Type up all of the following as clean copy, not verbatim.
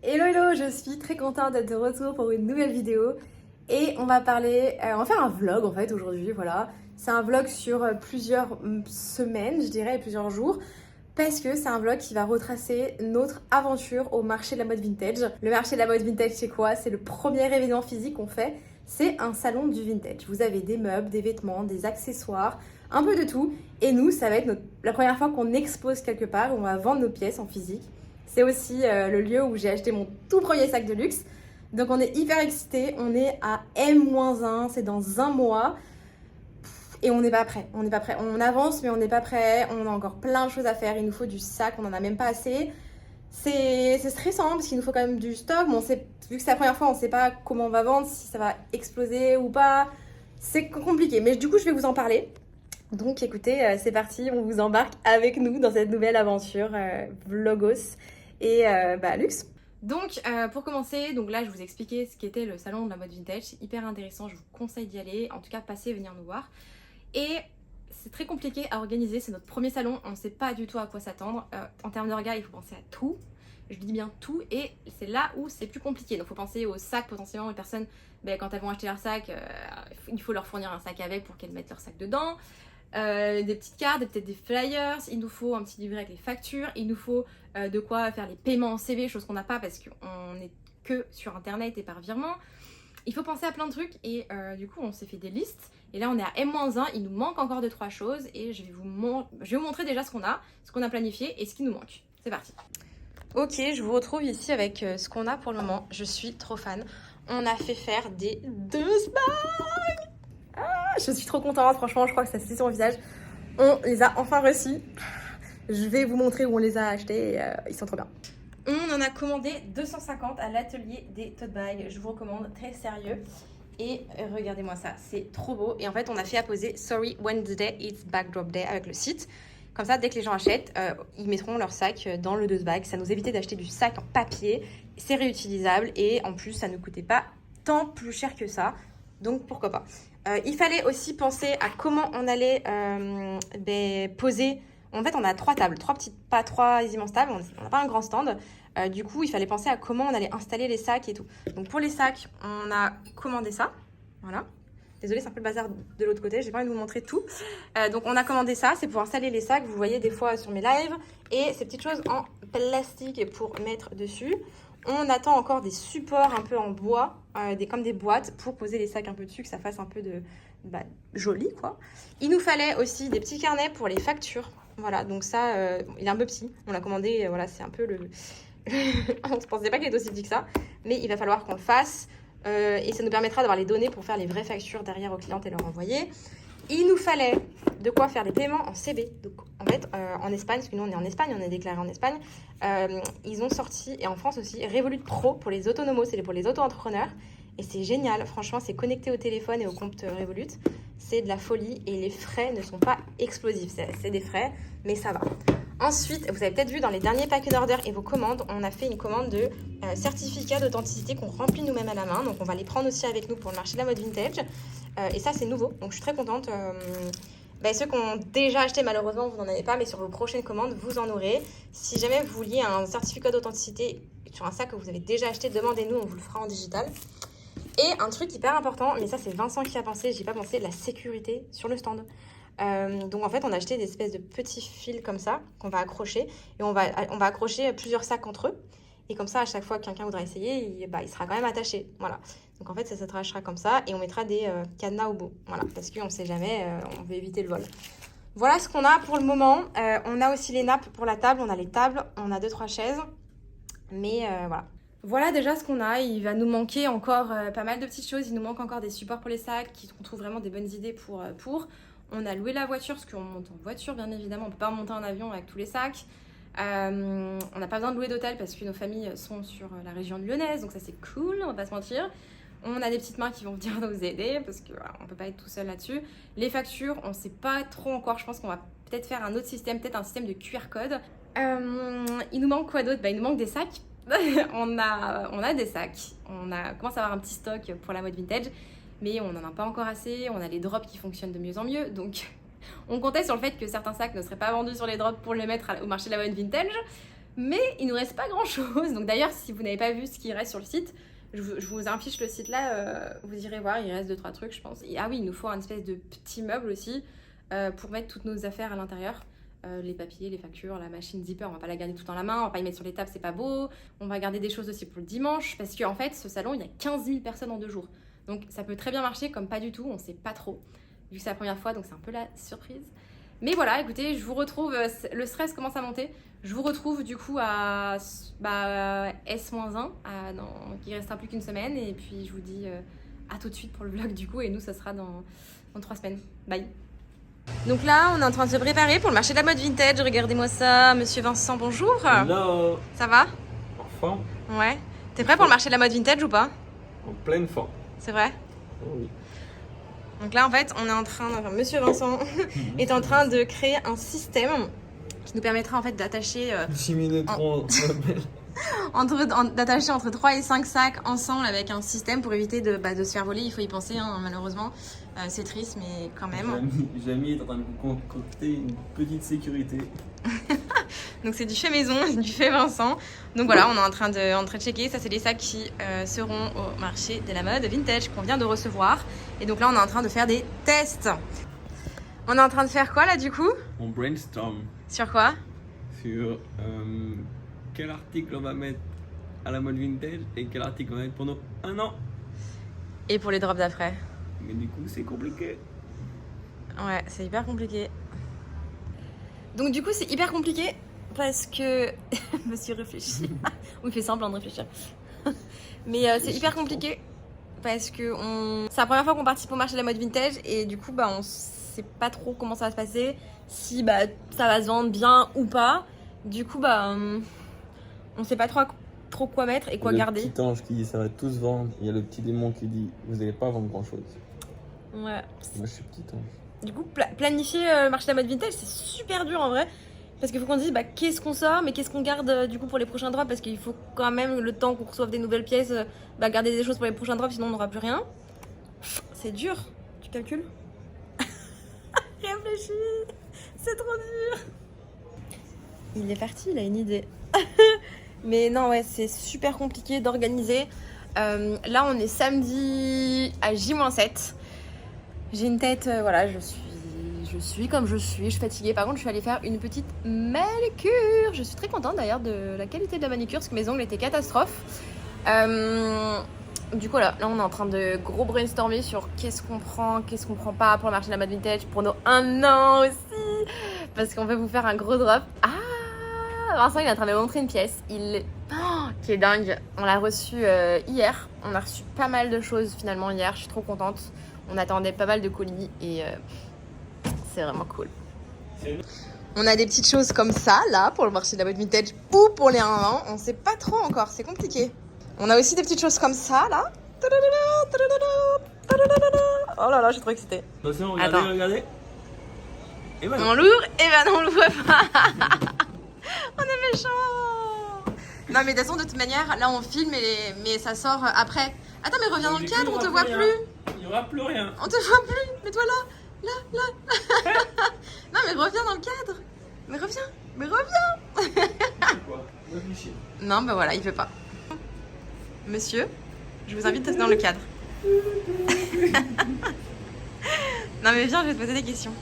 Hello hello, je suis très contente d'être de retour pour une nouvelle vidéo et on va parler, on va faire un vlog en fait aujourd'hui, voilà. C'est un vlog sur plusieurs semaines, je dirais, et plusieurs jours, parce que c'est un vlog qui va retracer notre aventure au marché de la mode vintage. Le marché de la mode vintage, c'est quoi? C'est le premier événement physique qu'on fait, c'est un salon du vintage. Vous avez des meubles, des vêtements, des accessoires, un peu de tout, et nous, ça va être la première fois qu'on expose quelque part, où on va vendre nos pièces en physique. C'est aussi le lieu où j'ai acheté mon tout premier sac de luxe. Donc on est hyper excités, on est à M-1, c'est dans un mois. Et on n'est pas prêt, on n'est pas prêt. On avance mais on n'est pas prêt, on a encore plein de choses à faire. Il nous faut du sac, on n'en a même pas assez. C'est stressant parce qu'il nous faut quand même du stock. Mais vu que c'est la première fois, on ne sait pas comment on va vendre, si ça va exploser ou pas. C'est compliqué, mais du coup je vais vous en parler. Donc écoutez, c'est parti, on vous embarque avec nous dans cette nouvelle aventure vlogos et luxe. Donc pour commencer, donc là je vous ai expliqué ce qu'était le salon de la mode vintage, c'est hyper intéressant, je vous conseille d'y aller, en tout cas passez et venir nous voir. Et c'est très compliqué à organiser, c'est notre premier salon, on ne sait pas du tout à quoi s'attendre. En termes d'orga, il faut penser à tout, je dis bien tout, et c'est là où c'est plus compliqué. Donc il faut penser aux sacs potentiellement, les personnes, quand elles vont acheter leur sac, il faut leur fournir un sac avec pour qu'elles mettent leur sac dedans. Des petites cartes, peut-être des flyers, il nous faut un petit livret avec les factures, il nous faut de quoi faire les paiements en CV, chose qu'on n'a pas parce qu'on n'est que sur internet et par virement. Il faut penser à plein de trucs et du coup on s'est fait des listes et là on est à M-1, il nous manque encore 2-3 choses et je vais vous montrer déjà ce qu'on a planifié et ce qui nous manque. C'est parti. Ok, je vous retrouve ici avec ce qu'on a pour le moment, je suis trop fan. On a fait faire des 2 bags. Je suis trop contente, franchement, je crois que ça se lit sur mon visage. On les a enfin reçus. Je vais vous montrer où on les a achetés, ils sont trop bien. On en a commandé 250 à l'atelier des tote bags, je vous recommande, très sérieux. Et regardez-moi ça, c'est trop beau. Et en fait, on a fait apposer Sorry Wednesday, it's Backdrop Day avec le site. Comme ça, dès que les gens achètent, ils mettront leur sac dans le tote bag. Ça nous évitait d'acheter du sac en papier, c'est réutilisable et en plus, ça ne coûtait pas tant plus cher que ça. Donc pourquoi pas. Il fallait aussi penser à comment on allait poser. En fait, on a 3 tables, pas 3 immenses tables, on n'a pas un grand stand. Du coup, il fallait penser à comment on allait installer les sacs et tout. Donc pour les sacs, on a commandé ça. Voilà. Désolée, c'est un peu le bazar de l'autre côté, j'ai pas envie de vous montrer tout. Donc on a commandé ça, c'est pour installer les sacs, vous voyez des fois sur mes lives. Et ces petites choses en plastique pour mettre dessus. On attend encore des supports un peu en bois, comme des boîtes pour poser les sacs un peu dessus, que ça fasse un peu de joli quoi. Il nous fallait aussi des petits carnets pour les factures. Voilà, donc ça, il est un peu petit. On l'a commandé, voilà, c'est un peu le... On ne pensait pas qu'il était aussi petit que ça, mais il va falloir qu'on le fasse. Et ça nous permettra d'avoir les données pour faire les vraies factures derrière aux clientes et leur envoyer. Il nous fallait de quoi faire des paiements en CB. Donc, en fait, en Espagne, parce que nous, on est en Espagne, on est déclaré en Espagne, ils ont sorti, et en France aussi, Revolut Pro pour les autonomos, c'est pour les auto-entrepreneurs. Et c'est génial, franchement, c'est connecté au téléphone et au compte Revolut. C'est de la folie et les frais ne sont pas explosifs. C'est des frais, mais ça va. Ensuite, vous avez peut-être vu dans les derniers paquets d'orders et vos commandes, on a fait une commande de certificats d'authenticité qu'on remplit nous-mêmes à la main. Donc, on va les prendre aussi avec nous pour le marché de la mode vintage. Et ça, c'est nouveau. Donc, je suis très contente. Ceux qui ont déjà acheté, malheureusement, vous n'en avez pas. Mais sur vos prochaines commandes, vous en aurez. Si jamais vous vouliez un certificat d'authenticité sur un sac que vous avez déjà acheté, demandez-nous. On vous le fera en digital. Et un truc hyper important, mais ça, c'est Vincent qui a pensé. J'ai pas pensé, la sécurité sur le stand. Donc en fait on a acheté des espèces de petits fils comme ça qu'on va accrocher et on va accrocher plusieurs sacs entre eux et comme ça à chaque fois que quelqu'un voudra essayer il sera quand même attaché, voilà. Donc en fait ça s'attachera comme ça et on mettra des cadenas au bout, voilà, parce qu'on sait jamais, on veut éviter le vol. Voilà ce qu'on a pour le moment. On a aussi les nappes pour la table, on a les tables, on a 2-3 chaises, mais voilà. Voilà déjà ce qu'on a, il va nous manquer encore pas mal de petites choses, il nous manque encore des supports pour les sacs, qu'on trouve vraiment des bonnes idées pour. On a loué la voiture, parce qu'on monte en voiture bien évidemment, on ne peut pas monter en avion avec tous les sacs. On n'a pas besoin de louer d'hôtel parce que nos familles sont sur la région lyonnaise, donc ça c'est cool, on va pas se mentir. On a des petites mains qui vont venir nous aider parce qu'on ne peut pas être tout seul là-dessus. Les factures, on ne sait pas trop encore, je pense qu'on va peut-être faire un autre système, peut-être un système de QR code. Il nous manque quoi d'autre? Il nous manque des sacs. on a des sacs, on commence à avoir un petit stock pour la mode vintage. Mais on n'en a pas encore assez, on a les drops qui fonctionnent de mieux en mieux, donc on comptait sur le fait que certains sacs ne seraient pas vendus sur les drops pour les mettre au marché de la mode vintage. Mais il nous reste pas grand chose. Donc d'ailleurs, si vous n'avez pas vu ce qui reste sur le site, je vous affiche le site là, vous irez voir, il reste 2-3 trucs je pense. Et, ah oui, il nous faut un espèce de petit meuble aussi pour mettre toutes nos affaires à l'intérieur. Les papiers, les factures, la machine zipper, on va pas la garder tout dans la main, on va pas y mettre sur les tables, c'est pas beau. On va garder des choses aussi pour le dimanche parce qu'en fait, ce salon, il y a 15 000 personnes en 2 jours. Donc ça peut très bien marcher comme pas du tout, on sait pas trop. Vu que c'est la première fois, donc c'est un peu la surprise. Mais voilà, écoutez, je vous retrouve, le stress commence à monter. Je vous retrouve du coup à S-1, il restera plus qu'une semaine. Et puis je vous dis à tout de suite pour le vlog du coup. Et nous, ça sera dans 3 semaines. Bye. Donc là, on est en train de se préparer pour le marché de la mode vintage. Regardez-moi ça, monsieur Vincent, bonjour. Hello. Ça va? En forme? Ouais. T'es prêt pour le marché de la mode vintage ou pas? En pleine forme. C'est vrai? Oh oui. Donc là, en fait, on est en train, monsieur Vincent est en train de créer un système qui nous permettra en fait d'attacher d'attacher entre 3 et 5 sacs ensemble avec un système pour éviter de se faire voler. Il faut y penser, hein, malheureusement. C'est triste, mais quand même. Jamie est en train de vous concocter une petite sécurité. Donc c'est du fait maison, du fait Vincent. Donc voilà, on est en train de checker. Ça, c'est les sacs qui seront au marché de la mode vintage qu'on vient de recevoir. Et donc là, on est en train de faire des tests. On est en train de faire quoi là du coup? On brainstorm Sur quoi? sur quel article on va mettre à la mode vintage et quel article on va mettre pendant 1 an. Et pour les drops d'après? Mais du coup, c'est compliqué. Ouais, c'est hyper compliqué. Donc du coup, c'est hyper compliqué parce que... je me suis réfléchi. On me fait semblant de réfléchir. Mais c'est hyper compliqué parce que c'est la première fois qu'on participe au marché de la mode vintage et du coup, on sait pas trop comment ça va se passer, si ça va se vendre bien ou pas. Du coup, on sait pas trop quoi mettre et quoi garder. Il y a le petit ange qui dit ça va tous vendre. Il y a le petit démon qui dit vous n'allez pas vendre grand chose. Ouais. Moi, je suis petit ange. Du coup, planifier le marché de la mode vintage, c'est super dur en vrai. Parce qu'il faut qu'on se dise qu'est-ce qu'on sort, mais qu'est-ce qu'on garde du coup pour les prochains drops. Parce qu'il faut quand même, le temps qu'on reçoive des nouvelles pièces, garder des choses pour les prochains drops, sinon on n'aura plus rien. C'est dur. Tu calcules? Réfléchis. C'est trop dur. Il est parti, il a une idée. Mais non, ouais, c'est super compliqué d'organiser. Là, on est samedi à J-7. J'ai une tête, voilà, je suis comme je suis fatiguée. Par contre, je suis allée faire une petite manicure. Je suis très contente d'ailleurs de la qualité de la manicure parce que mes ongles étaient catastrophe. Du coup, là, on est en train de gros brainstormer sur qu'est-ce qu'on prend pas pour le marché de la mode vintage pour nos 1 an aussi. Parce qu'on veut vous faire un gros drop. Ah, Vincent, il est en train de me montrer une pièce. Qui est dingue. On l'a reçue hier. On a reçu pas mal de choses finalement hier. Je suis trop contente. On attendait pas mal de colis et c'est vraiment cool. On a des petites choses comme ça, là, pour le marché de la mode vintage ou pour les 1 an. On sait pas trop encore, c'est compliqué. On a aussi des petites choses comme ça, là. Oh là là, je suis trop excitée. Attention, regardez. Et on l'ouvre, et on l'ouvre pas. On est méchants. Non, mais de toute façon, de toute manière, là, on filme, mais ça sort après. Attends, mais reviens dans le cadre, on te voit plus. Il n'y aura plus rien. On te voit plus. Mets-toi là. Non, mais reviens dans le cadre. Mais reviens. Quoi? Réfléchis. Non, voilà, il veut pas. Monsieur, je vous invite dans le cadre. Non, mais viens, je vais te poser des questions.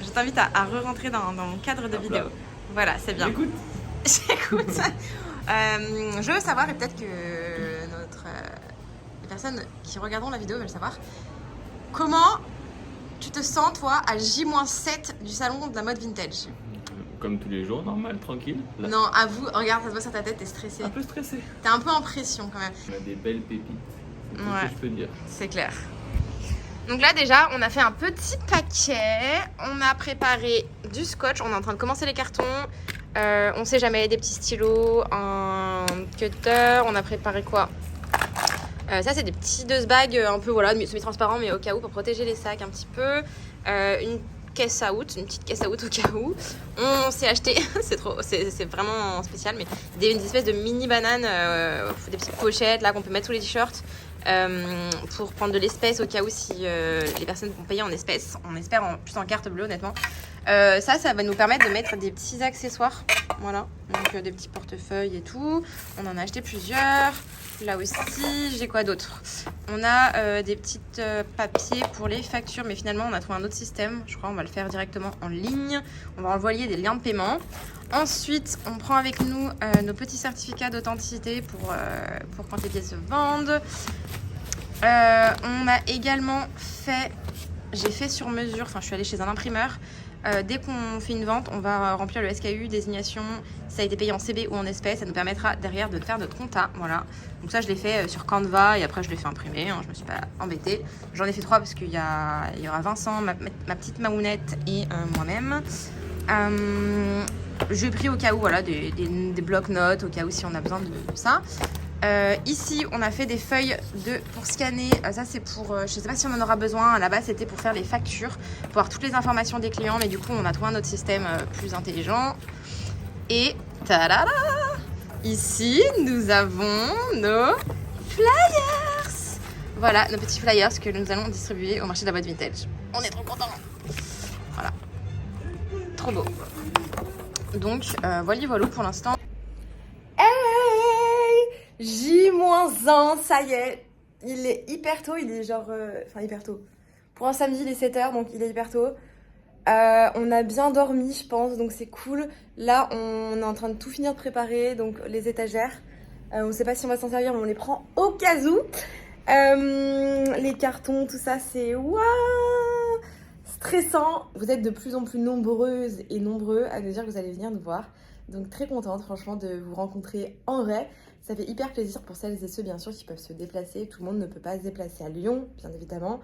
Je t'invite à re-rentrer dans mon cadre de vidéo. Voilà, c'est bien. J'écoute. Je veux savoir, et peut-être que les personnes qui regarderont la vidéo veulent savoir, comment tu te sens, toi, à J-7 du salon de la mode vintage? Comme tous les jours, normal, tranquille. Là. Non, avoue, regarde, ça se voit sur ta tête, t'es stressée. Un peu stressé. T'es un peu en pression quand même. On a des belles pépites. C'est tout ce que je peux dire. C'est clair. Donc là déjà, on a fait un petit paquet. On a préparé du scotch. On est en train de commencer les cartons. On sait jamais, des petits stylos, un cutter. On a préparé quoi? Ça, c'est des petits dust bags un peu semi-transparents, mais au cas où, pour protéger les sacs un petit peu. Une caisse à out, une petite caisse à out au cas où. On s'est acheté, c'est vraiment spécial, mais des espèces de mini bananes, des petites pochettes là qu'on peut mettre sous les t-shirts. Pour prendre de l'espèce au cas où si les personnes vont payer en espèces. On espère plus en carte bleue honnêtement. Ça va nous permettre de mettre des petits accessoires. Voilà, donc des petits portefeuilles et tout. On en a acheté plusieurs. Là aussi, j'ai quoi d'autre? On a des petits papiers pour les factures, mais finalement, on a trouvé un autre système. Je crois qu'on va le faire directement en ligne. On va envoyer des liens de paiement. Ensuite, on prend avec nous nos petits certificats d'authenticité pour quand les pièces se vendent. On a également fait, j'ai fait sur mesure, enfin je suis allée chez un imprimeur. Dès qu'on fait une vente, on va remplir le SKU, désignation, ça a été payé en CB ou en espèces, ça nous permettra derrière de faire notre compta, voilà. Donc ça je l'ai fait sur Canva et après je l'ai fait imprimer, hein, je me suis pas embêtée. J'en ai fait 3 parce qu'il y aura Vincent, ma petite Mamounette et moi-même. J'ai pris au cas où, voilà, des blocs-notes, au cas où si on a besoin de ça. Ici, on a fait des feuilles pour scanner. Ça, c'est pour, je sais pas si on en aura besoin. Là-bas, c'était pour faire les factures, pour avoir toutes les informations des clients. Mais du coup, on a trouvé un autre système plus intelligent. Et tadada! Ici, nous avons nos flyers. Voilà, nos petits flyers que nous allons distribuer au marché de la boîte vintage. On est trop contents. Voilà, trop beau. Donc, voilà pour l'instant. J-1, ça y est. Il est hyper tôt, il est genre... Enfin, hyper tôt. Pour un samedi, il est 7h, donc il est hyper tôt. On a bien dormi, je pense, donc c'est cool. Là, on est en train de tout finir de préparer, donc les étagères. On sait pas si on va s'en servir, mais on les prend au cas où. Les cartons, tout ça, c'est... Waouh, stressant. Vous êtes de plus en plus nombreuses et nombreux à nous dire que vous allez venir nous voir. Donc très contente, franchement, de vous rencontrer en vrai. Ça fait hyper plaisir pour celles et ceux, bien sûr, qui peuvent se déplacer. Tout le monde ne peut pas se déplacer à Lyon, bien évidemment.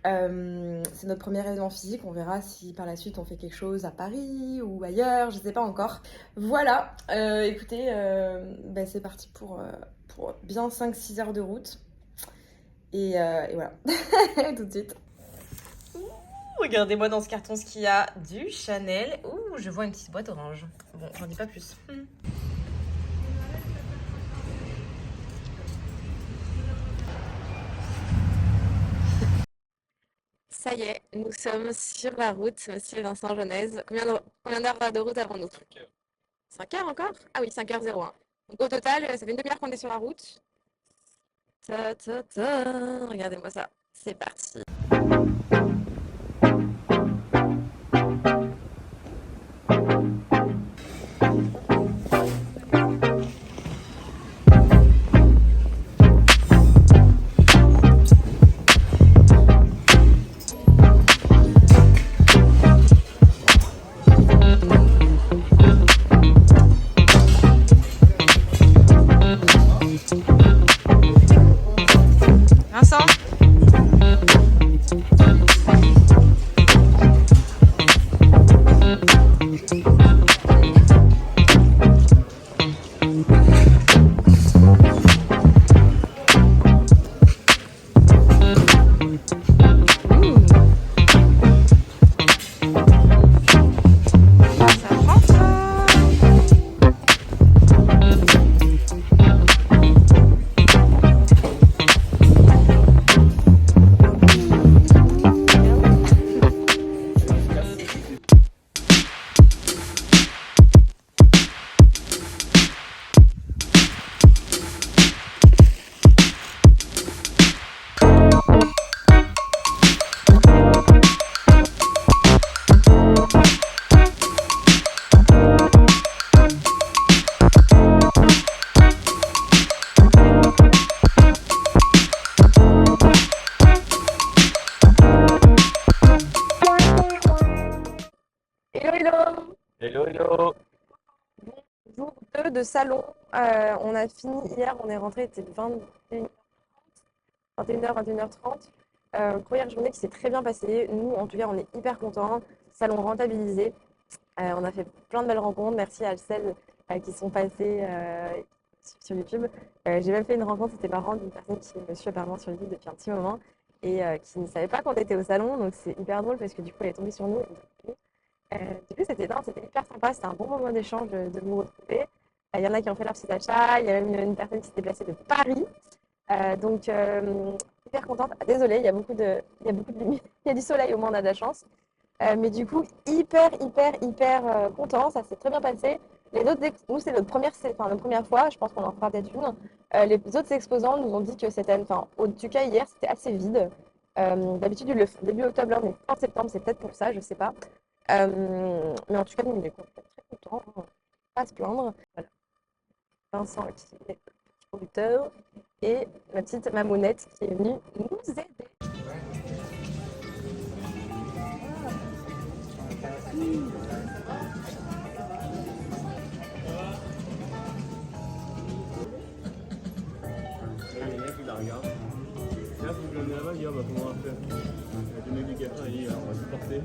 C'est notre premier événement physique. On verra si par la suite on fait quelque chose à Paris ou ailleurs, je sais pas encore. Voilà, écoutez, c'est parti pour bien 5-6 heures de route. Et voilà, tout de suite. Ouh, regardez-moi dans ce carton ce qu'il y a, du Chanel. Ouh, je vois une petite boîte orange. Bon, j'en dis pas plus. Ça y est, nous sommes sur la route, monsieur Vincent Genèse. Combien d'heures de route avons-nous? 5 heures. 5 heures encore? Ah oui, 5h01. Donc au total, ça fait une demi-heure qu'on est sur la route. Regardez-moi ça. C'est parti. Vincent? Hello. Jour 2 de salon. On a fini hier, on est rentré, c'était 21h, 21h30. Première journée qui s'est très bien passée. Nous, en tout cas, on est hyper contents. Salon rentabilisé. On a fait plein de belles rencontres. Merci à celles qui sont passées sur YouTube. J'ai même fait une rencontre, c'était marrant, d'une personne qui me suit apparemment sur YouTube depuis un petit moment et qui ne savait pas qu'on était au salon. Donc c'est hyper drôle parce que du coup, elle est tombée sur nous. Du coup, c'était hyper sympa. C'était un bon moment d'échange de vous retrouver. Il y en a qui ont fait leur petit achat. Il y a même une personne qui s'est déplacée de Paris. Donc, hyper contente. Désolée, il y a beaucoup de lumière. Il y a du soleil, au moins on a de la chance. Mais du coup, hyper content. Ça s'est très bien passé. Nous, c'est notre première fois. Je pense qu'on en fera peut-être une. Les autres exposants nous ont dit que c'était, enfin, en tout cas hier, c'était assez vide. D'habitude, ils le font début octobre, là, on est fin septembre, c'est peut-être pour ça, je sais pas. Mais en tout cas, nous, on est très contents, hein. Pas à se plaindre. Voilà. Vincent, qui est le producteur, et ma petite Mamounette qui est venue nous aider. Le mec il la regarde. Et là, faut que je l'emmène là-bas, il dit ah bah comment on va faire? Le mec du café, il dit on va tout porter.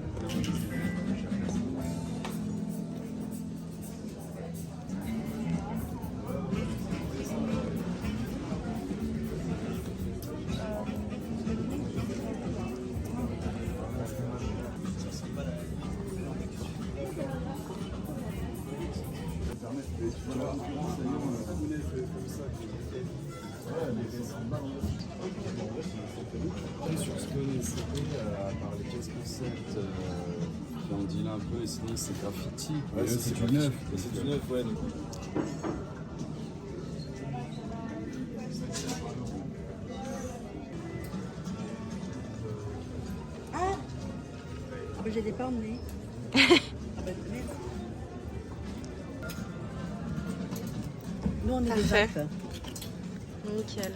Sur ce que les CD, à part les pièces concept qui en dit là un peu, et sinon c'est graffiti. Ouais, c'est du neuf. C'est du neuf, ouais. Donc. J'ai des pas emmenés. Nous, on est des Parfait. Alpes. Nickel.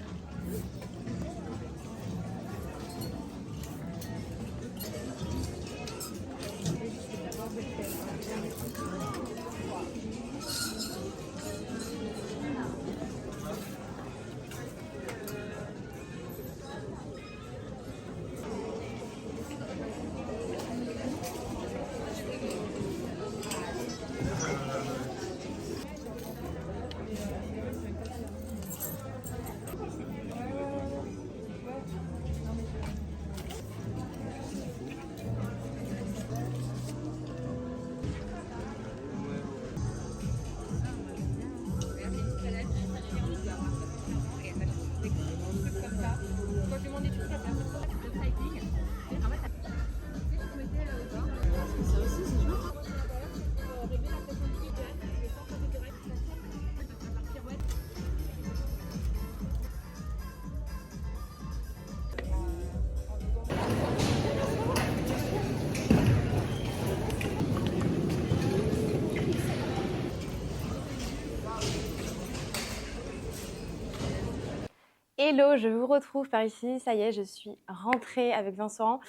Hello, je vous retrouve par ici. Ça y est, je suis rentrée avec Vincent.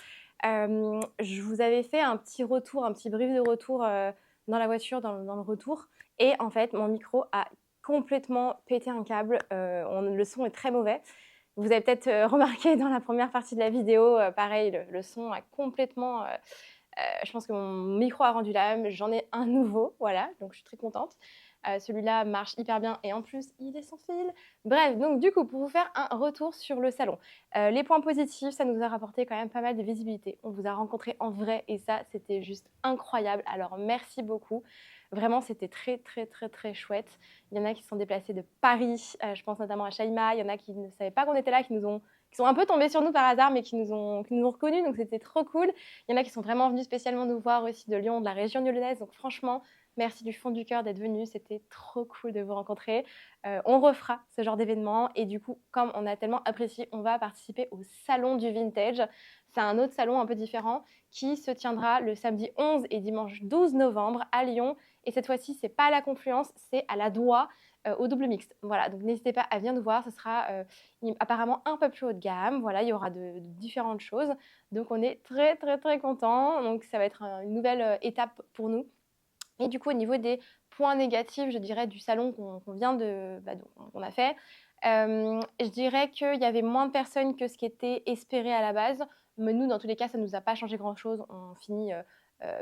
Je vous avais fait un petit retour, un petit brief de retour dans la voiture, dans le retour. Et en fait, mon micro a complètement pété un câble. Le son est très mauvais. Vous avez peut-être remarqué dans la première partie de la vidéo, pareil, le son a complètement... je pense que mon micro a rendu l'âme. J'en ai un nouveau, voilà, donc je suis très contente. Celui-là marche hyper bien et en plus, il est sans fil. Bref, donc du coup, pour vous faire un retour sur le salon. Les points positifs, ça nous a rapporté quand même pas mal de visibilité. On vous a rencontrés en vrai et ça, c'était juste incroyable. Alors, merci beaucoup. Vraiment, c'était très chouette. Il y en a qui se sont déplacés de Paris. Je pense notamment à Shaima. Il y en a qui ne savaient pas qu'on était là, qui sont un peu tombés sur nous par hasard, mais qui nous ont reconnus. Donc, c'était trop cool. Il y en a qui sont vraiment venus spécialement nous voir aussi de Lyon, de la région lyonnaise. Donc, franchement, merci du fond du cœur d'être venu, c'était trop cool de vous rencontrer. On refera ce genre d'événement et du coup, comme on a tellement apprécié, on va participer au Salon du Vintage. C'est un autre salon un peu différent qui se tiendra le samedi 11 et dimanche 12 novembre à Lyon. Et cette fois-ci, c'est pas à la Confluence, c'est à la Doua, au double mixte. Voilà, donc n'hésitez pas à venir nous voir, ce sera apparemment un peu plus haut de gamme. Voilà, il y aura de différentes choses. Donc on est très contents. Donc ça va être une nouvelle étape pour nous. Et du coup, au niveau des points négatifs, je dirais, du salon qu'on vient qu'on a fait, je dirais qu'il y avait moins de personnes que ce qui était espéré à la base. Mais nous, dans tous les cas, ça ne nous a pas changé grand-chose. On finit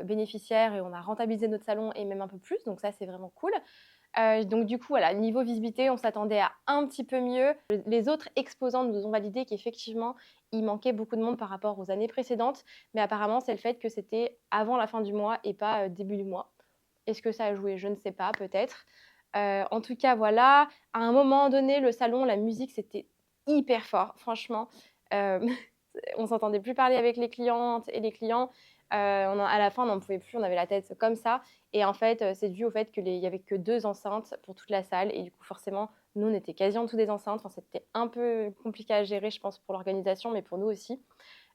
bénéficiaire et on a rentabilisé notre salon et même un peu plus. Donc ça, c'est vraiment cool. Donc du coup, voilà, niveau visibilité, on s'attendait à un petit peu mieux. Les autres exposants nous ont validé qu'effectivement, il manquait beaucoup de monde par rapport aux années précédentes. Mais apparemment, c'est le fait que c'était avant la fin du mois et pas début du mois. Est-ce que ça a joué? Je ne sais pas, peut-être. En tout cas, voilà. À un moment donné, le salon, la musique, c'était hyper fort. Franchement, on ne s'entendait plus parler avec les clientes et les clients. À la fin, on n'en pouvait plus, on avait la tête comme ça. Et en fait, c'est dû au fait qu'il n'y avait que 2 enceintes pour toute la salle. Et du coup, forcément, nous, on était quasi en dessous des enceintes. Enfin, c'était un peu compliqué à gérer, je pense, pour l'organisation, mais pour nous aussi.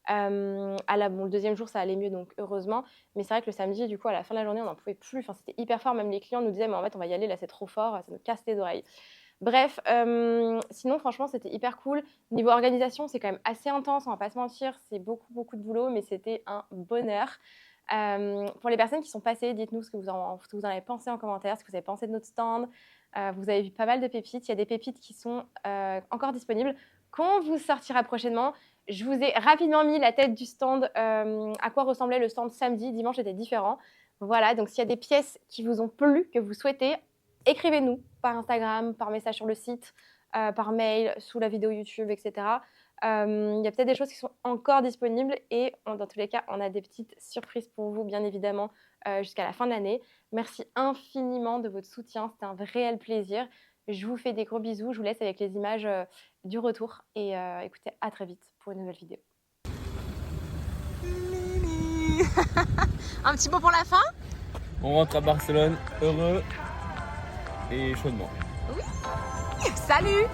Le 2e jour, ça allait mieux, donc heureusement. Mais c'est vrai que le samedi, du coup, à la fin de la journée, on n'en pouvait plus. Enfin, c'était hyper fort. Même les clients nous disaient, mais en fait, on va y aller, là, c'est trop fort, ça nous casse les oreilles. Bref, sinon, franchement, c'était hyper cool. Niveau organisation, c'est quand même assez intense, on va pas se mentir. C'est beaucoup, beaucoup de boulot, mais c'était un bonheur. Pour les personnes qui sont passées, dites-nous ce que vous en avez pensé en commentaire, ce que vous avez pensé de notre stand. Vous avez vu pas mal de pépites. Il y a des pépites qui sont encore disponibles, qu'on vous sortira prochainement. Je vous ai rapidement mis la tête du stand, à quoi ressemblait le stand samedi. Dimanche était différent. Voilà, donc s'il y a des pièces qui vous ont plu, que vous souhaitez, écrivez-nous par Instagram, par message sur le site, par mail, sous la vidéo YouTube, etc. Il y a peut-être des choses qui sont encore disponibles et dans tous les cas, on a des petites surprises pour vous, bien évidemment, jusqu'à la fin de l'année. Merci infiniment de votre soutien, c'était un réel plaisir. Je vous fais des gros bisous, je vous laisse avec les images du retour et écoutez, à très vite pour une nouvelle vidéo. Un petit mot pour la fin? On rentre à Barcelone, heureux et chaudement. Salut!